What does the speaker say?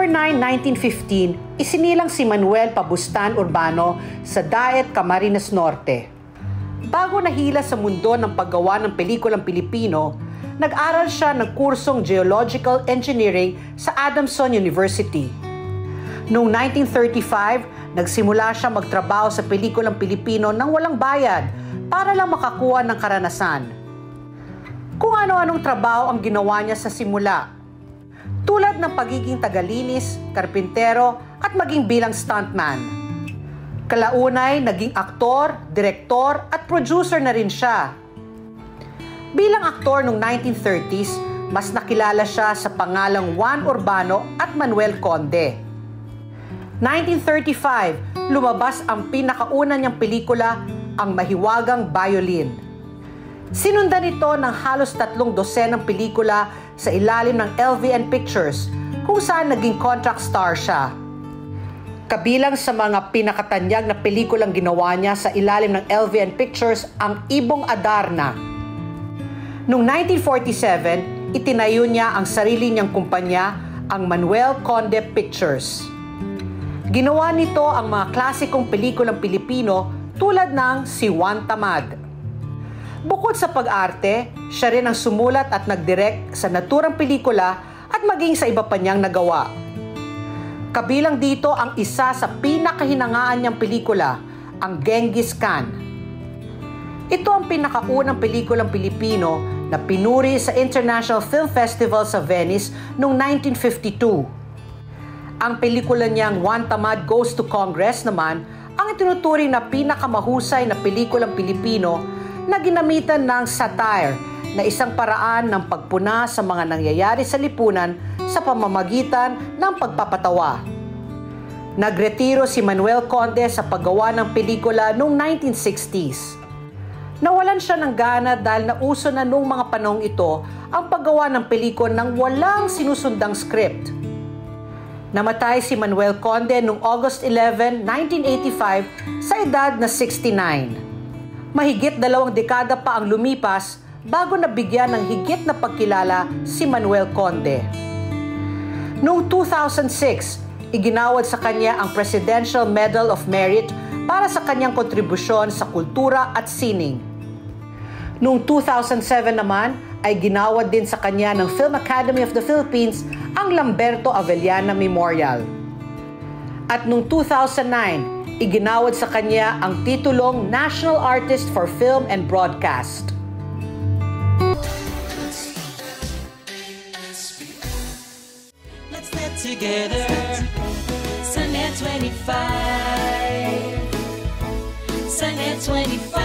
October 9, 1915, isinilang si Manuel Pabustan Urbano sa Daet, Camarines Norte. Bago nahila sa mundo ng paggawa ng pelikulang Pilipino, nag-aral siya ng kursong Geological Engineering sa Adamson University. Noong 1935, nagsimula siya magtrabaho sa pelikulang Pilipino nang walang bayad para lang makakuha ng karanasan. Kung ano-anong trabaho ang ginawa niya sa simula, tulad ng pagiging tagalinis, karpintero at maging bilang stuntman. Kalaunay, naging aktor, direktor at producer na rin siya. Bilang aktor noong 1930s, mas nakilala siya sa pangalang Juan Urbano at Manuel Conde. 1935, lumabas ang pinakauna niyang pelikula, Ang Mahiwagang Violin. Sinundan ito ng halos 3 dosenang pelikula sa ilalim ng LVN Pictures, kung saan naging contract star siya. Kabilang sa mga pinakatanyag na pelikulang ginawa niya sa ilalim ng LVN Pictures ang Ibong Adarna. Noong 1947, itinayo niya ang sarili niyang kumpanya, ang Manuel Conde Pictures. Ginawa nito ang mga klasikong pelikulang Pilipino tulad ng Si Juan Tamad. Bukod sa pag-arte, siya rin ang sumulat at nag-direct sa naturang pelikula at maging sa iba pa niyang nagawa. Kabilang dito ang isa sa pinakahinangaan niyang pelikula, ang Genghis Khan. Ito ang pinakaunang pelikulang Pilipino na pinuri sa International Film Festival sa Venice noong 1952. Ang pelikula niyang Juan Tamad Goes to Congress naman ang itinuturing na pinakamahusay na pelikulang Pilipino na ginamitan ng satire na isang paraan ng pagpuna sa mga nangyayari sa lipunan sa pamamagitan ng pagpapatawa. Nagretiro si Manuel Conde sa paggawa ng pelikula noong 1960s. Nawalan siya ng gana dahil nauso na noong mga panahong ito ang paggawa ng pelikula ng walang sinusundang script. Namatay si Manuel Conde noong August 11, 1985 sa edad na 69. Mahigit 2 dekada pa ang lumipas bago nabigyan ng higit na pagkilala si Manuel Conde. Noong 2006, iginawad sa kanya ang Presidential Medal of Merit para sa kanyang kontribusyon sa kultura at sining. Noong 2007 naman, ay ginawad din sa kanya ng Film Academy of the Philippines ang Lamberto Avellana Memorial. At noong 2009, iginawad sa kanya ang titulong National Artist for Film and Broadcast. Let's get together, Sunnet 25, Sunnet 25.